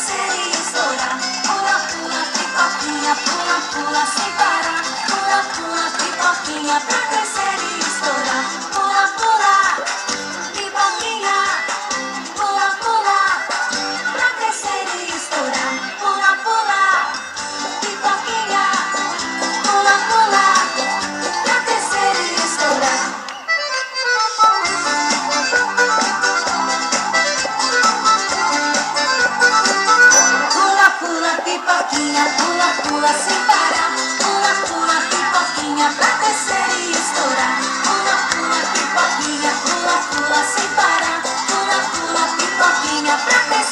crescer e estourar. Pula, pula, pipoquinha, pula, pula sem parar. Pula, pula, pipoquinha, pra crescer e estourar. Pula, pula, pipoquinha, pula, pula, pra crescer e estourar. Pula, pula, pipoquinha, pula, pula, pra crescer e estourar. Pula, pula, pipoquinha, pula, pula sem parar. Pula, pula, pipoquinha, pra crescer e estourar. Pula, pula, pipoquinha, pula, pula sem parar. Pula, pula, pipoquinha, pra crescer